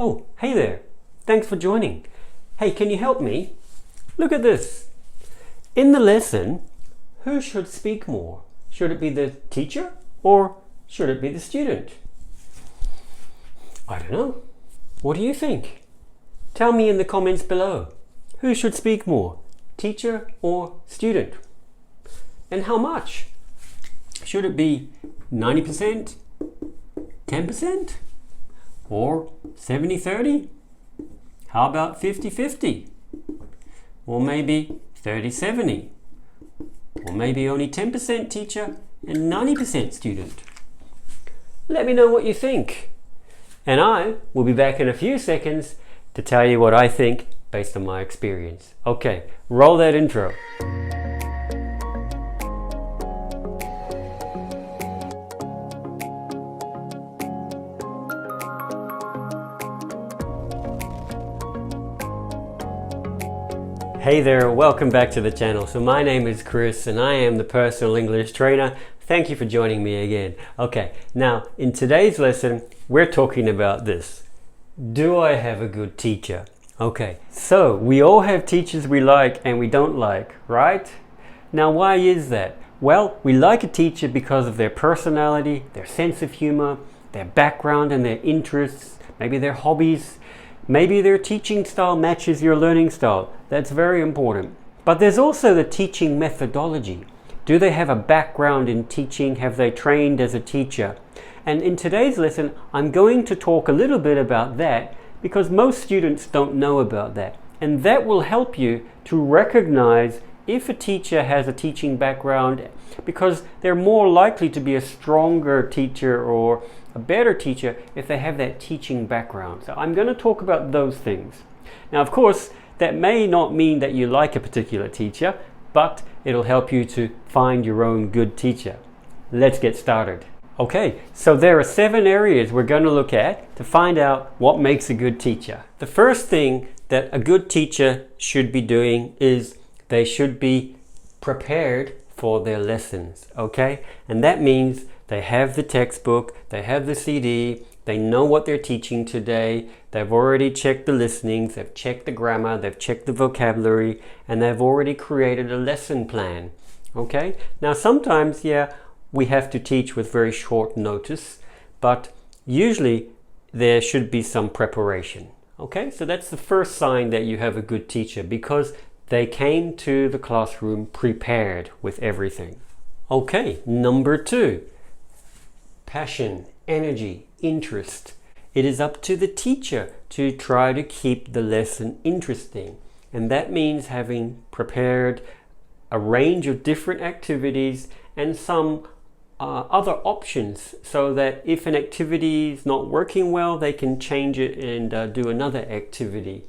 Oh, hey there. Thanks for joining. Hey, can you help me? Look at this. In the lesson, who should speak more? Should it be the teacher or should it be the student? I don't know. What do you think? Tell me in the comments below. Who should speak more? Teacher or student? And how much? Should it be 90%? 10%? Or 70-30? How about 50-50? Or maybe 30-70? Or maybe only 10% teacher and 90% student? Let me know what you think. And I will be back in a few seconds to tell you what I think based on my experience. Okay, roll that intro. Hey there, welcome back to the channel. So my name is Chris and I am the personal English trainer. Thank you for joining me again. Okay, now in today's lesson, we're talking about this. Do I have a good teacher? Okay, so we all have teachers we like and we don't like, right? Now why is that? Well, we like a teacher because of their personality, their sense of humor, their background and their interests, maybe their hobbies. Maybe their teaching style matches your learning style. That's very important. But there's also the teaching methodology. Do they have a background in teaching? Have they trained as a teacher? And in today's lesson, I'm going to talk a little bit about that because most students don't know about that. And that will help you to recognize if a teacher has a teaching background, because they're more likely to be a stronger teacher or a better teacher if they have that teaching background. So I'm going to talk about those things. Now, of course, that may not mean that you like a particular teacher, but it'll help you to find your own good teacher. Let's get started. Okay, so there are 7 areas we're going to look at to find out what makes a good teacher. The first thing that a good teacher should be doing is they should be prepared for their lessons, okay? And that means they have the textbook, they have the CD, they know what they're teaching today, they've already checked the listenings, they've checked the grammar, they've checked the vocabulary, and they've already created a lesson plan, okay? Now sometimes, yeah, we have to teach with very short notice, but usually there should be some preparation, okay? So that's the first sign that you have a good teacher, because they came to the classroom prepared with everything. Okay, number 2. Passion, energy, interest. It is up to the teacher to try to keep the lesson interesting. And that means having prepared a range of different activities and some other options so that if an activity is not working well, they can change it and do another activity.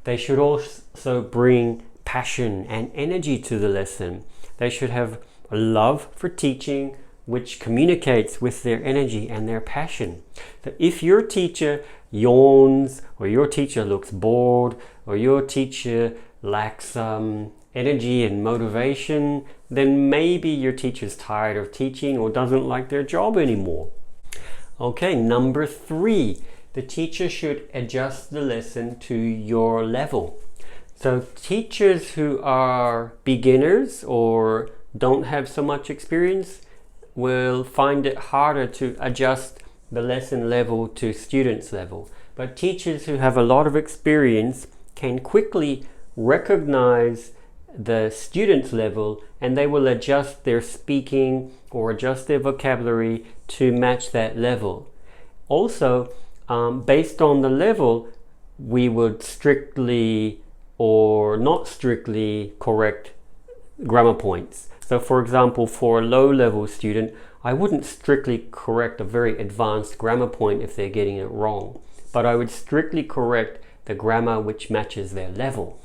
They should also bring passion and energy to the lesson. They should have a love for teaching, which communicates with their energy and their passion. So if your teacher yawns, or your teacher looks bored, or your teacher lacks energy and motivation, then maybe your teacher's tired of teaching or doesn't like their job anymore. Okay, number 3. The teacher should adjust the lesson to your level. So teachers who are beginners or don't have so much experience will find it harder to adjust the lesson level to students' level. But teachers who have a lot of experience can quickly recognize the students' level and they will adjust their speaking or adjust their vocabulary to match that level. Also, based on the level, we would strictly or not strictly correct grammar points. So for example, for a low-level student, I wouldn't strictly correct a very advanced grammar point if they're getting it wrong, but I would strictly correct the grammar which matches their level.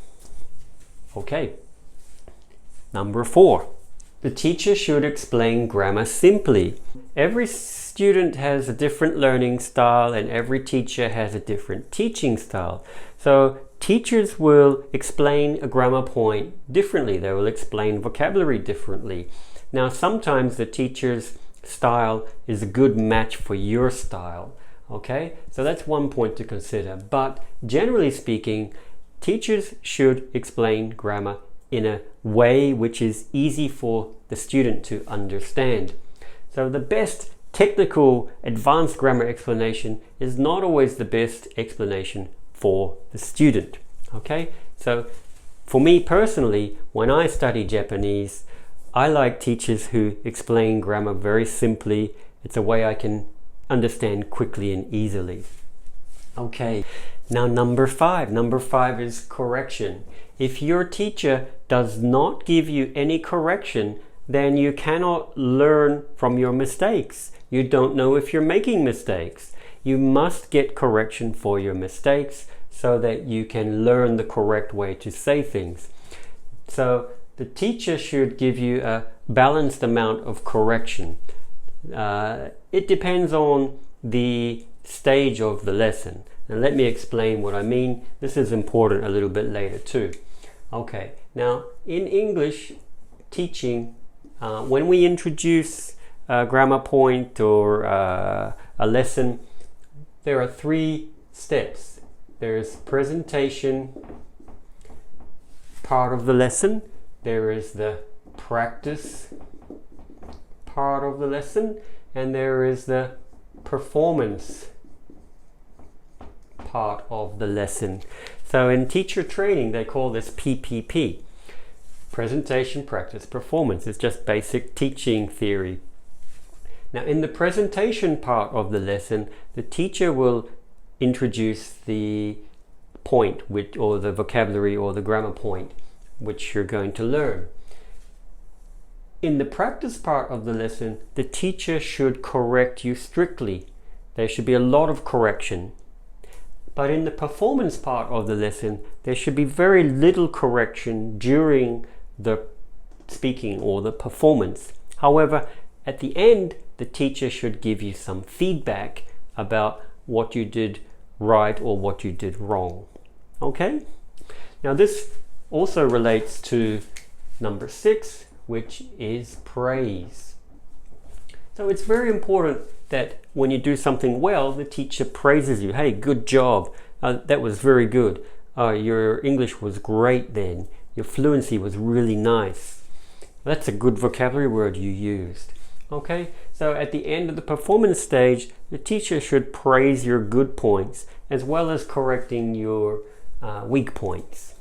Okay, number 4. The teacher should explain grammar simply. Every student has a different learning style and every teacher has a different teaching style. So teachers will explain a grammar point differently. They will explain vocabulary differently. Now, sometimes the teacher's style is a good match for your style. Okay, so that's one point to consider. But generally speaking, teachers should explain grammar in a way which is easy for the student to understand. So the best technical advanced grammar explanation is not always the best explanation for the student. Okay, so for me personally, when I study Japanese, I like teachers who explain grammar very simply. It's a way I can understand quickly and easily. Okay, now number five. Number five is correction. If your teacher does not give you any correction, then you cannot learn from your mistakes. You don't know if you're making mistakes. You must get correction for your mistakes so that you can learn the correct way to say things. So the teacher should give you a balanced amount of correction. It depends on the stage of the lesson. And let me explain what I mean. This is important a little bit later too. Okay, now in English teaching, when we introduce a grammar point or a lesson, there are three steps. There's presentation part of the lesson, there is the practice part of the lesson, and there is the performance part of the lesson. So in teacher training they call this PPP. Presentation, practice, performance. It's just basic teaching theory. Now in the presentation part of the lesson, the teacher will introduce the point or the vocabulary or the grammar point which you're going to learn. In the practice part of the lesson, the teacher should correct you strictly. There should be a lot of correction. But in the performance part of the lesson, there should be very little correction during the speaking or the performance. However, at the end, the teacher should give you some feedback about what you did right or what you did wrong. Okay? Now this also relates to number 6, which is praise. So it's very important that when you do something well, the teacher praises you. Hey, good job. That was very good. Your English was great then. Your fluency was really nice. That's a good vocabulary word you used. Okay, so at the end of the performance stage, the teacher should praise your good points as well as correcting your weak points.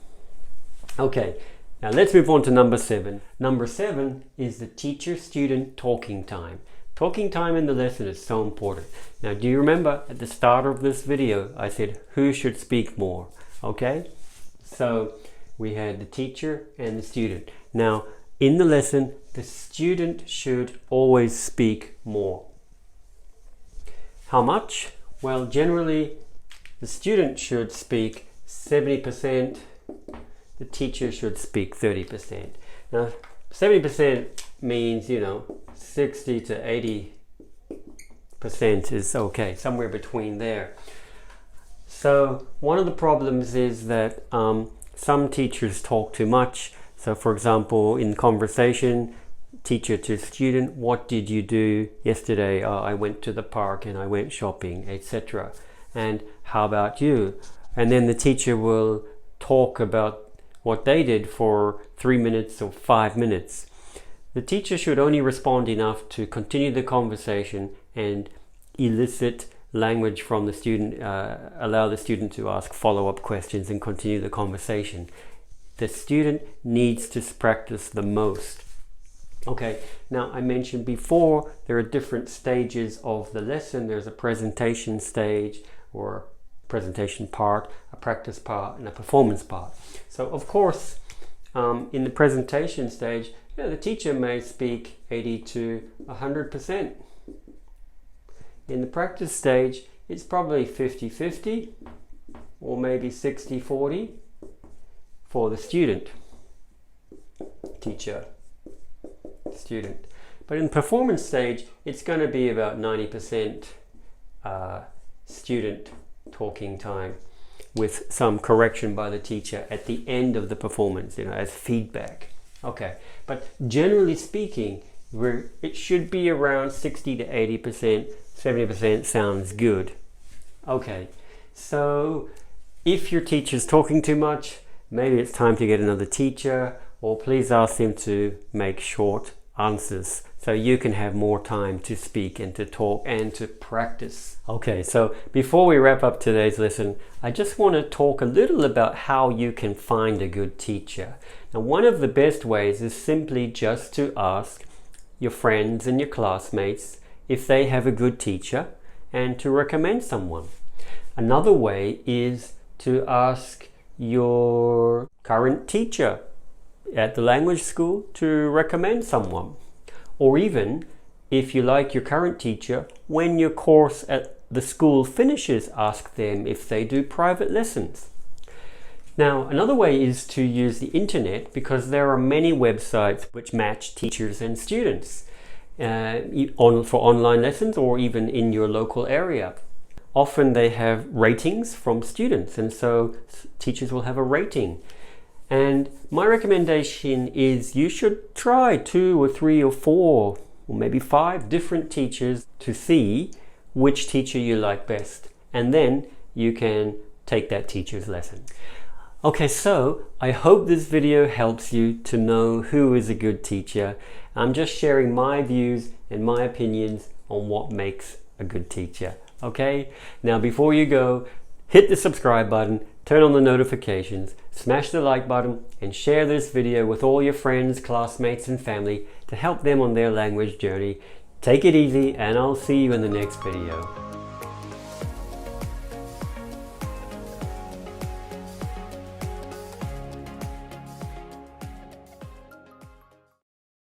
Okay, now let's move on to number 7. Number 7 is the teacher-student talking time. Talking time in the lesson is so important. Now, do you remember at the start of this video, I said who should speak more? Okay, so we had the teacher and the student. Now, in the lesson, the student should always speak more. How much? Well, generally, the student should speak 70%, the teacher should speak 30%. Now, 70% means, 60 to 80% is okay, somewhere between there. So one of the problems is that some teachers talk too much. So for example, in conversation, teacher to student, what did you do yesterday? I went to the park and I went shopping, etc. And how about you? And then the teacher will talk about what they did for 3 minutes or 5 minutes. The teacher should only respond enough to continue the conversation and elicit language from the student, allow the student to ask follow-up questions and continue the conversation. The student needs to practice the most. Okay, now I mentioned before there are different stages of the lesson. There's a presentation stage or presentation part, a practice part, and a performance part. So of course, in the presentation stage, the teacher may speak 80 to 100%. In the practice stage, it's probably 50-50 or maybe 60-40 for the student, teacher, student. But in the performance stage, it's going to be about 90% student talking time with some correction by the teacher at the end of the performance, as feedback. Okay, but generally speaking, it should be around 60 to 80%, 70% sounds good. Okay, so if your teacher's talking too much, maybe it's time to get another teacher, or please ask them to make short answers so you can have more time to speak and to talk and to practice. Okay, so before we wrap up today's lesson, I just want to talk a little about how you can find a good teacher. Now, one of the best ways is simply just to ask your friends and your classmates if they have a good teacher and to recommend someone. Another way is to ask your current teacher at the language school to recommend someone. Or even, if you like your current teacher, when your course at the school finishes, ask them if they do private lessons. Now, another way is to use the internet, because there are many websites which match teachers and students for online lessons or even in your local area. Often they have ratings from students, and so teachers will have a rating. And my recommendation is you should try 2 or 3 or 4 or maybe 5 different teachers to see which teacher you like best. And then you can take that teacher's lesson. Okay, so I hope this video helps you to know who is a good teacher. I'm just sharing my views and my opinions on what makes a good teacher. Okay, now before you go, hit the subscribe button, turn on the notifications, smash the like button, and share this video with all your friends, classmates, and family to help them on their language journey. Take it easy, and I'll see you in the next video.